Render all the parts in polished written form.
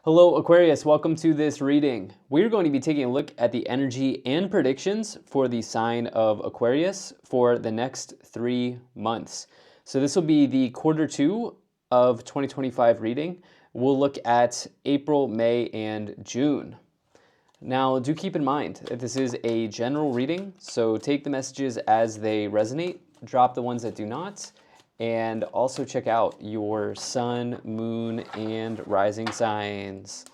Hello Aquarius, welcome to this reading. We're going to be taking a look at the energy and predictions for the sign of Aquarius for the next 3 months. So this will be the quarter 2 of 2025 reading. We'll look at April, May, and June. Now do keep in mind that this is a general reading, so take the messages as they resonate, drop the ones that do not, and also check out your sun, moon, and rising signs.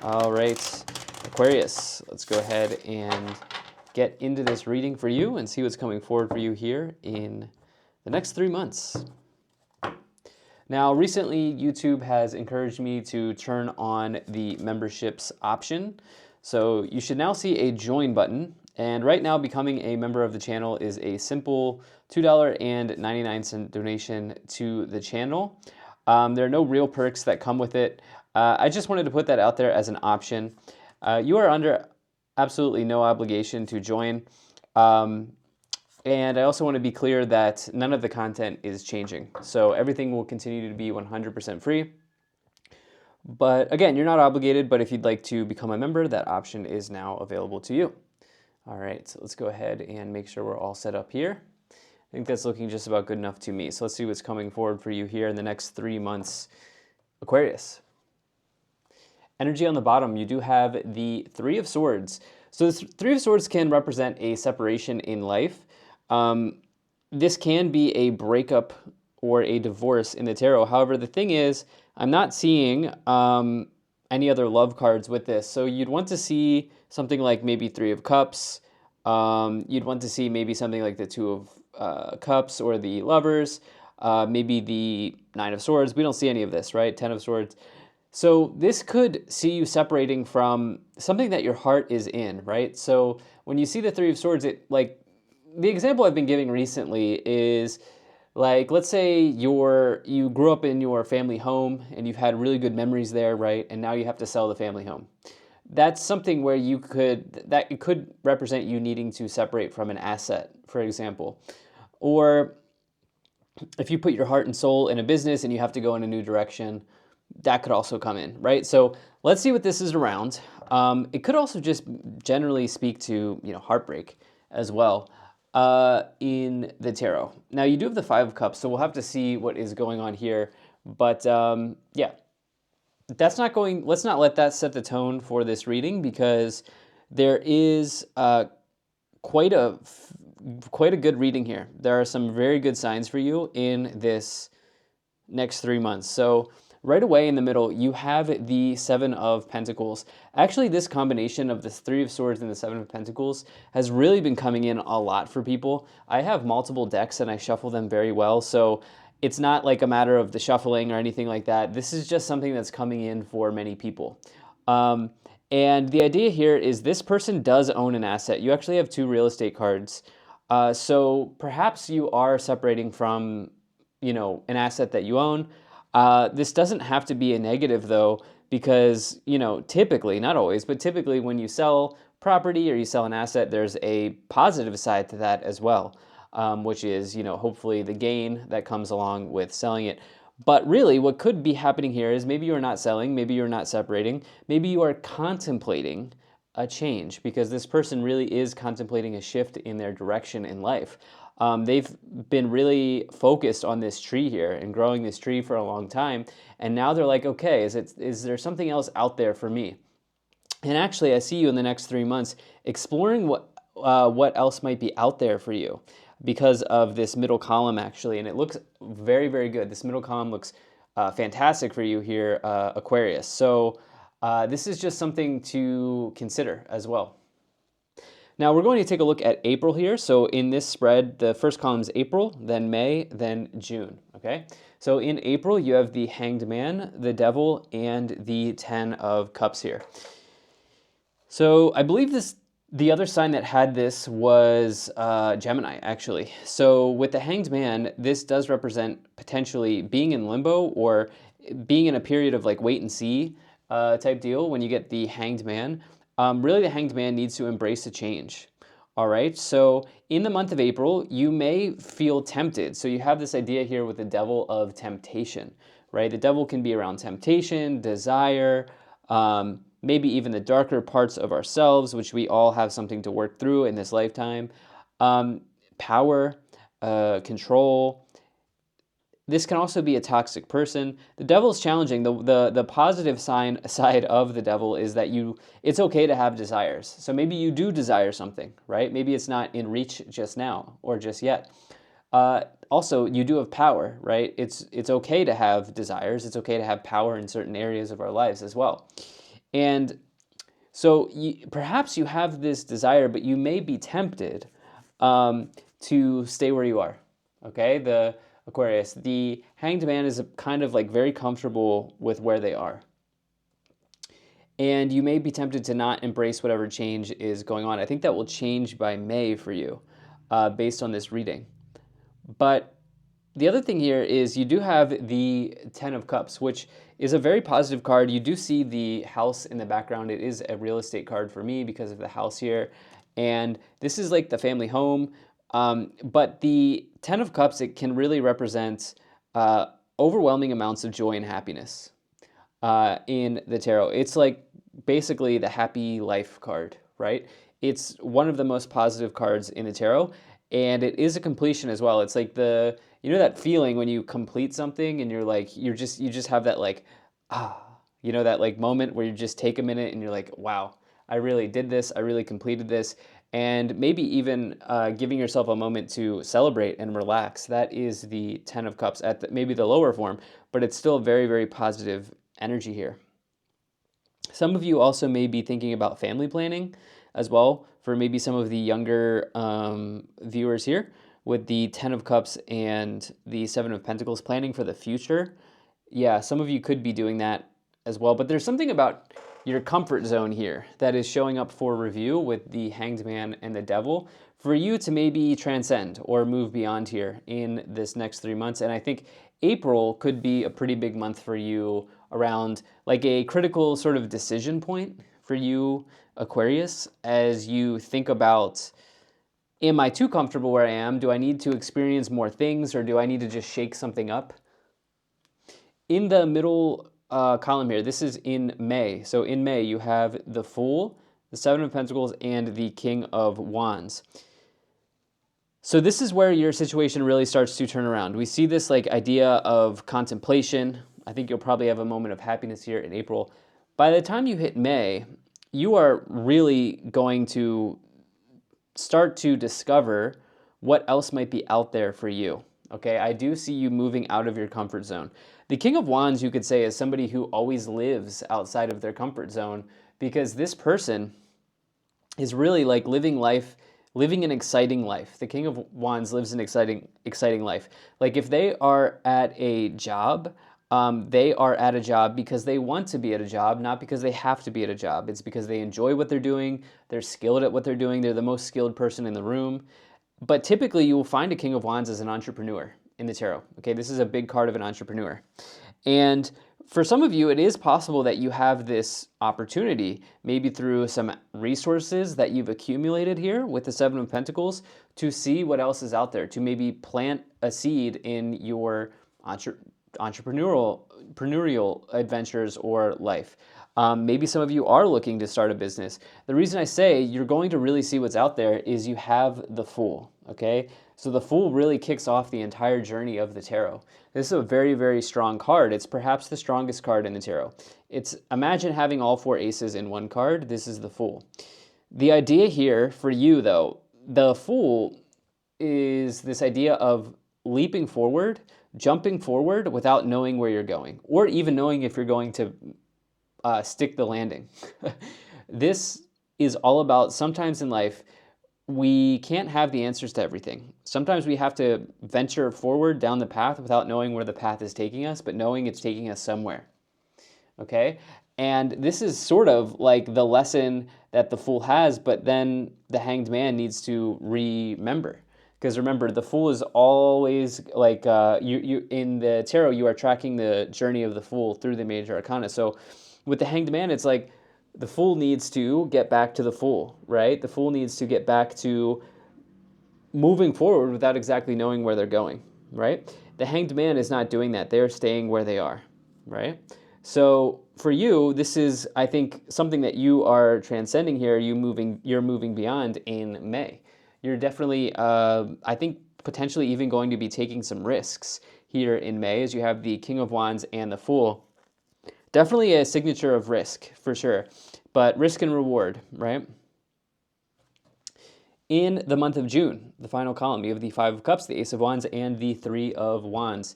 All right, Aquarius, let's go ahead and get into this reading for you and see what's coming forward for you here in the next 3 months. Now, recently, YouTube has encouraged me to turn on the memberships option. So you should now see a join button. And right now, becoming a member of the channel is a simple $2.99 donation to the channel. There are no real perks that come with it. I just wanted to put that out there as an option. You are under absolutely no obligation to join. And I also want to be clear that none of the content is changing. So everything will continue to be 100% free. But again, you're not obligated, but if you'd like to become a member, that option is now available to you. All right, so let's go ahead and make sure we're all set up here. I think that's looking just about good enough to me. So let's see what's coming forward for you here in the next 3 months, Aquarius. Energy on the bottom, you do have the Three of Swords. So this Three of Swords can represent a separation in life. This can be a breakup or a divorce in the tarot. However, the thing is, I'm not seeing any other love cards with this. So you'd want to see something like maybe Three of Cups. You'd want to see maybe something like the Two of Cups or the Lovers. Maybe the Nine of Swords. We don't see any of this, right? Ten of Swords. So this could see you separating from something that your heart is in, right? So when you see the Three of Swords, the example I've been giving recently is like, let's say you grew up in your family home and you've had really good memories there, right? And now you have to sell the family home. That's something where it could represent you needing to separate from an asset, for example. Or if you put your heart and soul in a business and you have to go in a new direction, that could also come in, right? So let's see what this is around. It could also just generally speak to, heartbreak as well in the tarot. Now you do have the Five of Cups, so we'll have to see what is going on here. But yeah, let's not let that set the tone for this reading, because there is quite a good reading here. There are some very good signs for you in this next 3 months. So right away in the middle, you have the Seven of Pentacles. Actually, this combination of the Three of Swords and the Seven of Pentacles has really been coming in a lot for people. I have multiple decks and I shuffle them very well, so it's not like a matter of the shuffling or anything like that. This is just something that's coming in for many people. And the idea here is this person does own an asset. You actually have 2 real estate cards. So perhaps you are separating from, an asset that you own. This doesn't have to be a negative, though, because, typically, not always, but typically when you sell property or you sell an asset, there's a positive side to that as well, which is, hopefully the gain that comes along with selling it. But really, what could be happening here is maybe you're not selling, maybe you're not separating, maybe you are contemplating a change, because this person really is contemplating a shift in their direction in life. They've been really focused on this tree here and growing this tree for a long time. And now they're like, okay, is there something else out there for me? And actually, I see you in the next 3 months exploring what else might be out there for you because of this middle column, actually. And it looks very, very good. This middle column looks fantastic for you here, Aquarius. So this is just something to consider as well. Now we're going to take a look at April here. So in this spread, the first column is April, then May, then June, okay? So in April, you have the Hanged Man, the Devil, and the Ten of Cups here. So I believe the other sign that had this was Gemini, actually. So with the Hanged Man, this does represent potentially being in limbo or being in a period of like wait and see type deal when you get the Hanged Man. Really, the Hanged Man needs to embrace a change. All right, so in the month of April, you may feel tempted. So you have this idea here with the Devil of temptation, right? The devil can be around temptation, desire, maybe even the darker parts of ourselves, which we all have something to work through in this lifetime. Power, control. This can also be a toxic person. The devil is challenging. The positive side of the devil is that it's okay to have desires. So maybe you do desire something, right? Maybe it's not in reach just now or just yet. Also, you do have power, right? It's okay to have desires. It's okay to have power in certain areas of our lives as well. And so perhaps you have this desire, but you may be tempted to stay where you are. Okay, the Aquarius, the Hanged Man is kind of like very comfortable with where they are. And you may be tempted to not embrace whatever change is going on. I think that will change by May for you based on this reading. But the other thing here is you do have the Ten of Cups, which is a very positive card. You do see the house in the background. It is a real estate card for me because of the house here. And this is like the family home. But the Ten of Cups, it can really represent overwhelming amounts of joy and happiness in the tarot. It's like basically the happy life card, right? It's one of the most positive cards in the tarot, and it is a completion as well. It's like that feeling when you complete something and you're like, you just have that like, that like moment where you just take a minute and you're like, wow, I really did this. I really completed this. And maybe even giving yourself a moment to celebrate and relax. That is the Ten of Cups at maybe the lower form, but it's still very, very positive energy here. Some of you also may be thinking about family planning as well for maybe some of the younger viewers here with the Ten of Cups and the Seven of Pentacles, planning for the future. Yeah, some of you could be doing that as well, but there's something about your comfort zone here that is showing up for review with the Hanged Man and the Devil for you to maybe transcend or move beyond here in this next 3 months. And I think April could be a pretty big month for you around like a critical sort of decision point for you, Aquarius, as you think about, am I too comfortable where I am? Do I need to experience more things, or do I need to just shake something up? In the middle column here, this is in May. So in May, you have the Fool, the Seven of Pentacles, and the King of Wands. So this is where your situation really starts to turn around. We see this like idea of contemplation. I think you'll probably have a moment of happiness here in April. By the time you hit May, you are really going to start to discover what else might be out there for you. Okay, I do see you moving out of your comfort zone. The King of Wands, you could say, is somebody who always lives outside of their comfort zone, because this person is really like living an exciting life. The King of Wands lives an exciting life. Like if they are at a job, they are at a job because they want to be at a job, not because they have to be at a job. It's because they enjoy what they're doing. They're skilled at what they're doing. They're the most skilled person in the room. But typically you will find a King of Wands as an entrepreneur in the tarot. Okay, this is a big card of an entrepreneur. And for some of you, it is possible that you have this opportunity, maybe through some resources that you've accumulated here with the Seven of Pentacles, to see what else is out there, to maybe plant a seed in your entrepreneurial adventures or life. Maybe some of you are looking to start a business. The reason I say you're going to really see what's out there is you have the Fool, okay? So the Fool really kicks off the entire journey of the tarot. This is a very, very strong card. It's perhaps the strongest card in the tarot. Imagine having all 4 aces in one card. This is the Fool. The idea here for you, though, the Fool is this idea of leaping forward, jumping forward without knowing where you're going, or even knowing if you're going to stick the landing. This is all about, sometimes in life, we can't have the answers to everything. Sometimes we have to venture forward down the path without knowing where the path is taking us, but knowing it's taking us somewhere. Okay? And this is sort of like the lesson that the Fool has, but then the Hanged Man needs to remember. Because remember, the Fool is always like, you in the tarot, you are tracking the journey of the Fool through the major arcana. So with the Hanged Man, it's like the Fool needs to get back to the Fool, right? The Fool needs to get back to moving forward without exactly knowing where they're going, right? The Hanged Man is not doing that. They're staying where they are, right? So for you, this is, I think, something that you are transcending here. You're moving beyond in May. You're definitely, I think, potentially even going to be taking some risks here in May, as you have the King of Wands and the Fool. Definitely a signature of risk, for sure, but risk and reward, right? In the month of June, the final column, you have the Five of Cups, the Ace of Wands, and the Three of Wands.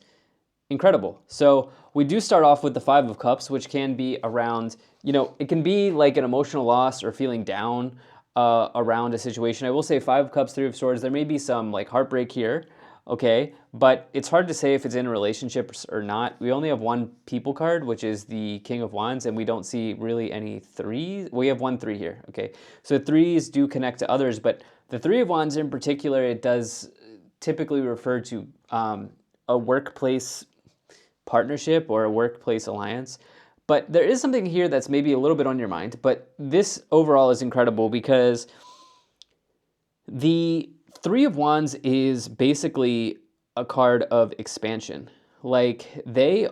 Incredible. So we do start off with the Five of Cups, which can be around, it can be like an emotional loss or feeling down around a situation. I will say Five of Cups, Three of Swords, there may be some like heartbreak here, okay? But it's hard to say if it's in a relationship or not. We only have one people card, which is the King of Wands, and we don't see really any threes. We have one three here, okay? So threes do connect to others, but the Three of Wands in particular, it does typically refer to a workplace partnership or a workplace alliance. But there is something here that's maybe a little bit on your mind, but this overall is incredible because the Three of Wands is basically a card of expansion. Like they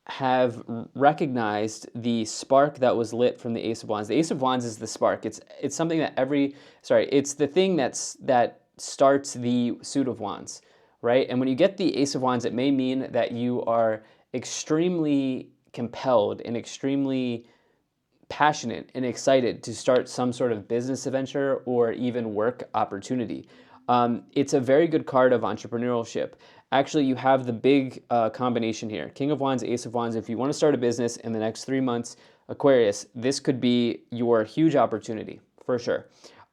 have recognized the spark that was lit from the Ace of Wands. The Ace of Wands is the spark. It's something that it's the thing that starts the suit of wands, right? And when you get the Ace of Wands, it may mean that you are extremely compelled and extremely passionate and excited to start some sort of business adventure or even work opportunity. It's a very good card of entrepreneurship. Actually, you have the big combination here. King of Wands, Ace of Wands. If you want to start a business in the next 3 months, Aquarius, this could be your huge opportunity, for sure,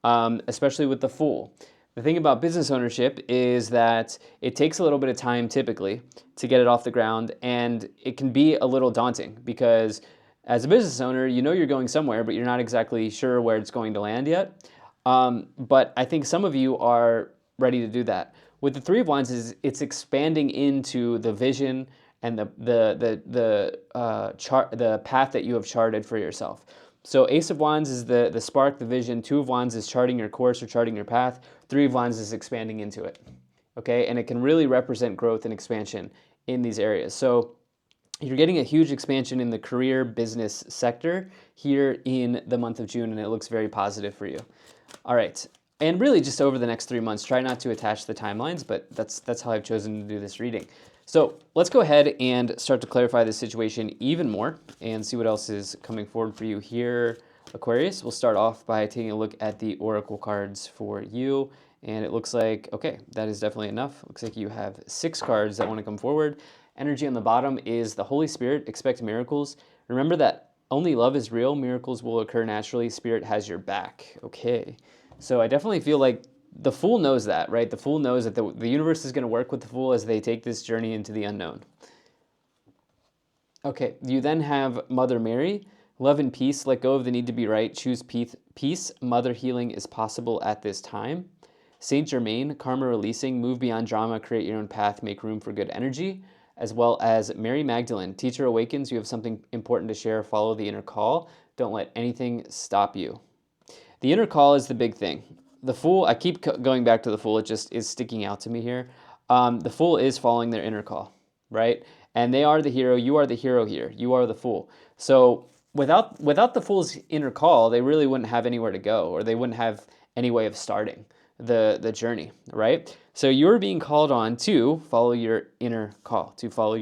especially with the Fool. The thing about business ownership is that it takes a little bit of time typically to get it off the ground, and it can be a little daunting because as a business owner, you know you're going somewhere, but you're not exactly sure where it's going to land yet. But I think some of you are ready to do that. With the Three of Wands, it's expanding into the vision and the path that you have charted for yourself. So Ace of Wands is the spark, the vision. Two of Wands is charting your course or charting your path. Three of Wands is expanding into it. Okay, and it can really represent growth and expansion in these areas. So you're getting a huge expansion in the career business sector here in the month of June, and it looks very positive for you. All right. And really just over the next 3 months, try not to attach the timelines, but that's how I've chosen to do this reading. So let's go ahead and start to clarify the situation even more and see what else is coming forward for you here, Aquarius. We'll start off by taking a look at the oracle cards for you. And it looks like, okay, that is definitely enough. Looks like you have 6 cards that want to come forward. Energy on the bottom is the Holy Spirit. Expect miracles. Remember that only love is real. Miracles will occur naturally. Spirit has your back. Okay. So I definitely feel like the Fool knows that, right? The Fool knows that the universe is going to work with the Fool as they take this journey into the unknown. Okay, you then have Mother Mary. Love and peace. Let go of the need to be right. Choose peace. Mother healing is possible at this time. Saint Germain. Karma releasing. Move beyond drama. Create your own path. Make room for good energy. As well as Mary Magdalene. Teacher awakens. You have something important to share. Follow the inner call. Don't let anything stop you. The inner call is the big thing. The Fool, I keep going back to the Fool. It just is sticking out to me here. The Fool is following their inner call, right? And they are the hero. You are the hero here. You are the Fool. So without the Fool's inner call, they really wouldn't have anywhere to go, or they wouldn't have any way of starting the journey, right? So you're being called on to follow your inner call, to follow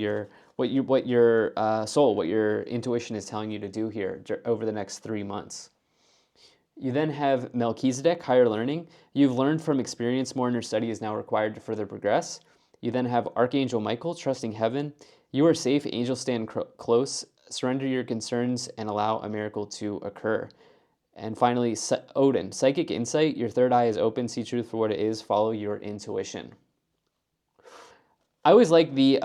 what your soul, what your intuition is telling you to do here over the next 3 months. You then have Melchizedek, higher learning. You've learned from experience. More inner study is now required to further progress. You then have Archangel Michael, trusting heaven. You are safe. Angels stand close. Surrender your concerns and allow a miracle to occur. And finally, Odin, psychic insight. Your third eye is open. See truth for what it is. Follow your intuition. I always like the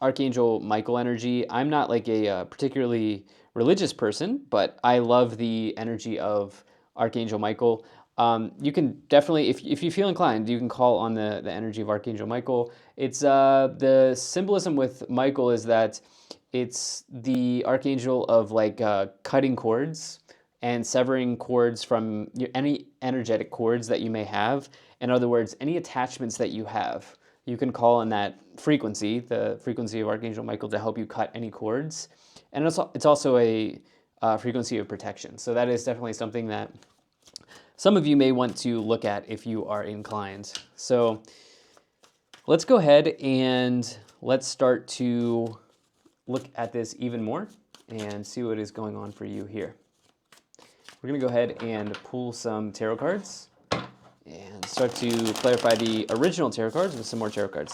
Archangel Michael energy. I'm not like a particularly religious person, but I love the energy of Archangel Michael. You can definitely, if you feel inclined, you can call on the energy of Archangel Michael. It's the symbolism with Michael is that it's the archangel of like cutting cords and severing cords from any energetic cords that you may have. In other words, any attachments that you have You can call on that frequency, the frequency of Archangel Michael, to help you cut any cords. And it's also a frequency of protection. So that is definitely something that some of you may want to look at if you are inclined. So let's go ahead and let's start to look at this even more and see what is going on for you here. We're going to go ahead and pull some tarot cards and start to clarify the original tarot cards with some more tarot cards.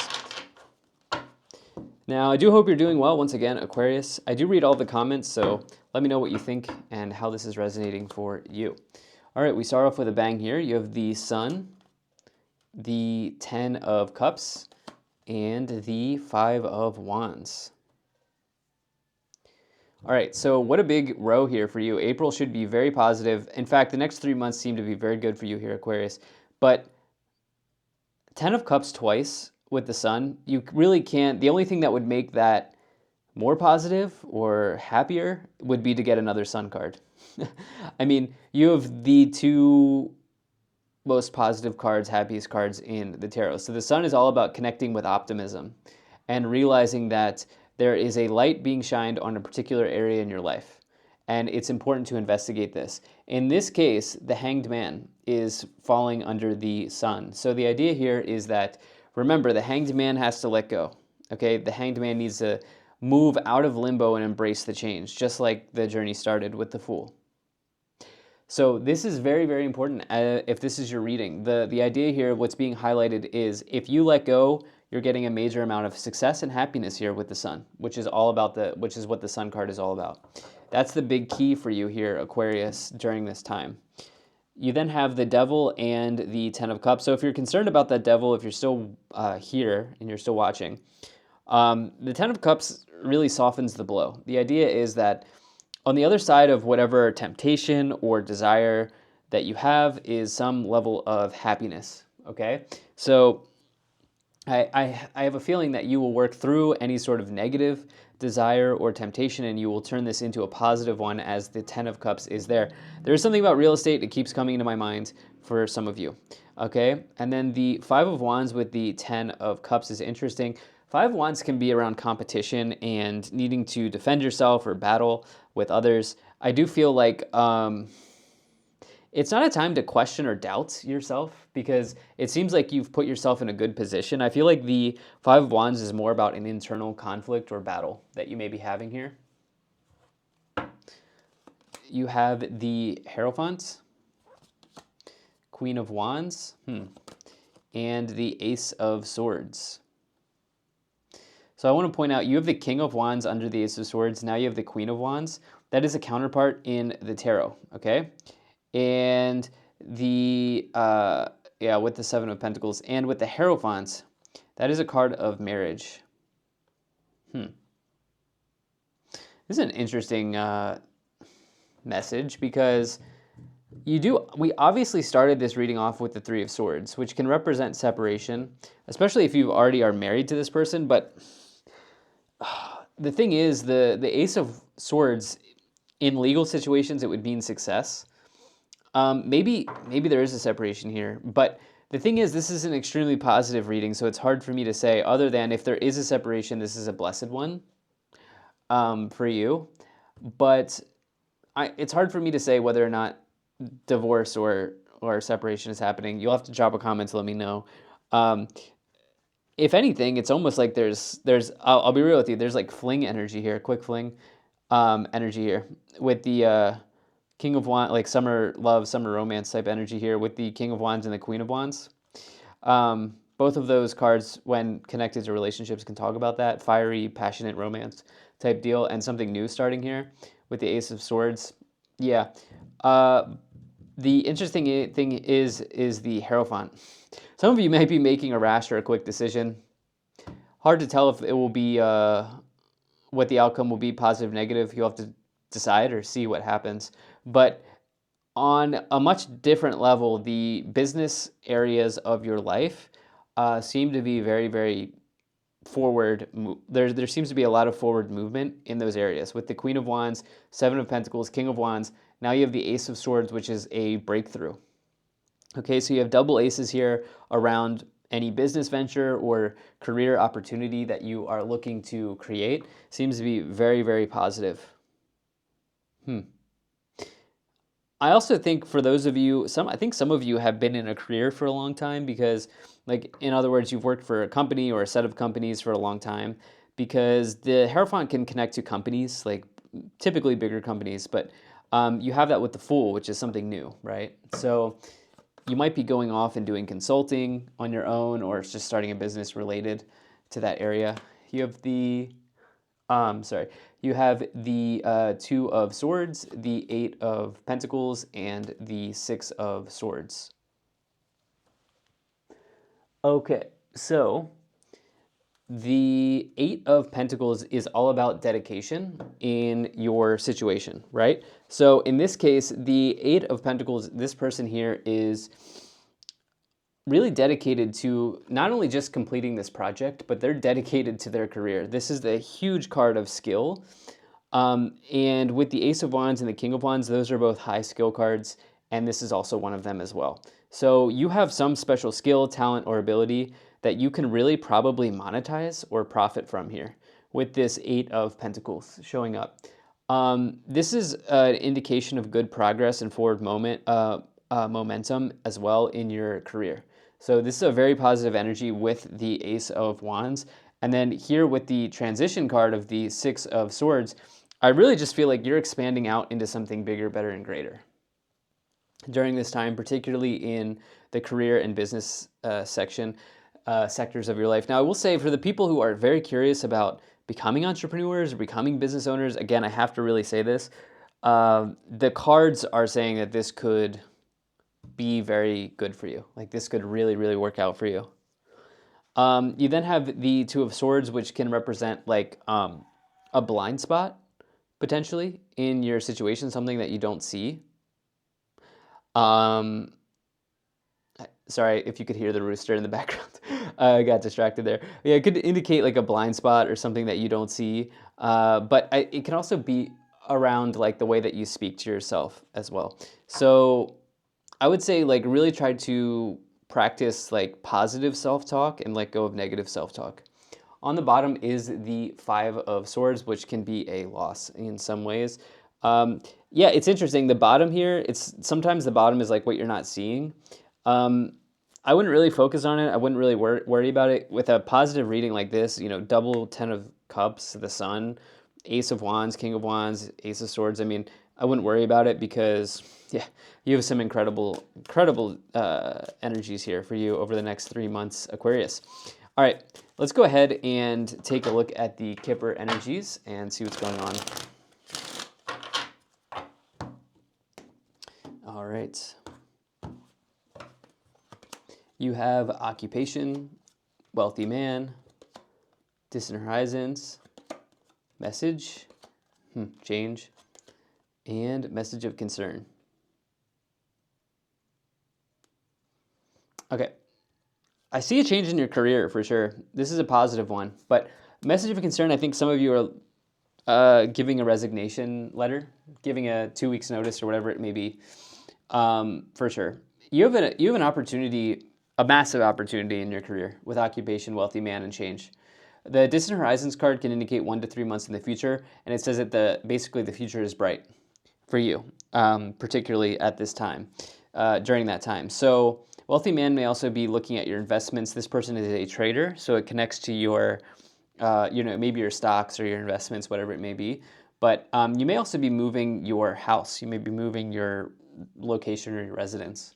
Now, I do hope you're doing well. Once again, Aquarius, I do read all the comments, so let me know what you think and how this is resonating for you. All right, we start off with a bang here. You have the Sun, the 10 of Cups, and the 5 of Wands. All right, so what a big row here for you. April should be very positive. In fact, the next 3 months seem to be very good for you here, Aquarius. But 10 of Cups twice with the Sun, you really can't. The only thing that would make that more positive or happier would be to get another Sun card. I mean, you have the two most positive cards, happiest cards in the tarot. So the Sun is all about connecting with optimism and realizing that there is a light being shined on a particular area in your life. And it's important to investigate this. In this case, the Hanged Man is falling under the Sun. So the idea here is that, remember, the Hanged Man has to let go. Okay, the Hanged Man needs to move out of limbo and embrace the change, just like the journey started with the Fool. So this is very, very important if this is your reading. The idea here, what's being highlighted is if you let go, you're getting a major amount of success and happiness here with the Sun, which is what the Sun card is all about. That's the big key for you here, Aquarius, during this time. You then have the Devil and the 10 of Cups. So if you're concerned about that Devil, if you're still here and you're still watching, the 10 of Cups really softens the blow. The idea is that on the other side of whatever temptation or desire that you have is some level of happiness, okay? So I have a feeling that you will work through any sort of negative desire or temptation, and you will turn this into a positive one as the 10 of Cups is there. There's something about real estate that keeps coming into my mind for some of you, okay? And then the 5 of Wands with the 10 of Cups is interesting. 5 of Wands can be around competition and needing to defend yourself or battle with others. I do feel like it's not a time to question or doubt yourself because it seems like you've put yourself in a good position. I feel like the 5 of Wands is more about an internal conflict or battle that you may be having here. You have the Hierophant, Queen of Wands, and the Ace of Swords. So I want to point out, you have the King of Wands under the Ace of Swords. Now you have the Queen of Wands. That is a counterpart in the tarot, okay? And the, with the 7 of Pentacles and with the Hierophant, that is a card of marriage. This is an interesting message because we obviously started this reading off with the 3 of Swords, which can represent separation, especially if you already are married to this person, but the thing is, the Ace of Swords, in legal situations, it would mean success. Maybe there is a separation here, but the thing is, this is an extremely positive reading, so it's hard for me to say, other than if there is a separation, this is a blessed one for you. But it's hard for me to say whether or not divorce or separation is happening. You'll have to drop a comment to let me know. If anything, it's almost like there's I'll be real with you, there's like fling energy here, quick fling energy here with the King of Wands, like summer love, summer romance type energy here with the King of Wands and the Queen of Wands. Both of those cards, when connected to relationships, can talk about that fiery, passionate romance type deal, and something new starting here with the Ace of Swords. Yeah. The interesting thing is the Hierophant. Some of you might be making a rash or a quick decision. Hard to tell if it will be what the outcome will be, positive, negative. You'll have to decide or see what happens. But on a much different level, the business areas of your life seem to be very, very forward. There seems to be a lot of forward movement in those areas. With the Queen of Wands, 7 of Pentacles, King of Wands, now you have the Ace of Swords, which is a breakthrough. Okay, so you have double aces here around any business venture or career opportunity that you are looking to create seems to be very, very positive. I also think for those of you, I think some of you have been in a career for a long time because, like, in other words, you've worked for a company or a set of companies for a long time because the Hierophant can connect to companies, like typically bigger companies, but you have that with the Fool, which is something new, right? So you might be going off and doing consulting on your own or just starting a business related to that area. You have the you have the Two of Swords, the Eight of Pentacles, and the Six of Swords. Okay, so the Eight of Pentacles is all about dedication in your situation, right? So in this case, the Eight of Pentacles, this person here is really dedicated to not only just completing this project, but they're dedicated to their career. This is a huge card of skill. And with the Ace of Wands and the King of Wands, those are both high skill cards, and this is also one of them as well. So you have some special skill, talent, or ability that you can really probably monetize or profit from here with this Eight of Pentacles showing up. This is an indication of good progress and forward momentum as well in your career. So this is a very positive energy with the Ace of Wands. And then here with the transition card of the Six of Swords, I really just feel like you're expanding out into something bigger, better, and greater during this time, particularly in the career and business sectors of your life. Now, I will say for the people who are very curious about becoming entrepreneurs or becoming business owners, again, I have to really say this. The cards are saying that this could be very good for you. Like this could really, really work out for you. You then have the Two of Swords, which can represent like a blind spot potentially in your situation, something that you don't see. Sorry if you could hear the rooster in the background. I got distracted there. Yeah, it could indicate like a blind spot or something that you don't see. But it can also be around like the way that you speak to yourself as well. So I would say like really try to practice like positive self-talk and let go of negative self-talk. On the bottom is the Five of Swords, which can be a loss in some ways. Yeah, it's interesting. The bottom here, sometimes the bottom is like what you're not seeing. I wouldn't really focus on it. I wouldn't really worry about it. With a positive reading like this, you know, double Ten of Cups, the Sun, Ace of Wands, King of Wands, Ace of Swords. I mean, I wouldn't worry about it because, yeah, you have some incredible energies here for you over the next 3 months, Aquarius. All right, let's go ahead and take a look at the Kipper energies and see what's going on. All right. You have occupation, wealthy man, distant horizons, message, change, and message of concern. Okay. I see a change in your career for sure. This is a positive one, but message of concern, I think some of you are giving a resignation letter, giving a 2 weeks notice or whatever it may be, for sure. You have an opportunity, a massive opportunity in your career with occupation, wealthy man, and change. The distant horizons card can indicate 1 to 3 months in the future, and it says that basically the future is bright for you, particularly at this time, during that time. So wealthy man may also be looking at your investments. This person is a trader, so it connects to your, maybe your stocks or your investments, whatever it may be. But you may also be moving your house. You may be moving your location or your residence.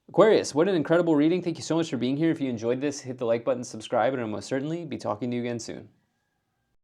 Aquarius, what an incredible reading. Thank you so much for being here. If you enjoyed this, hit the like button, subscribe, and I'll most certainly be talking to you again soon.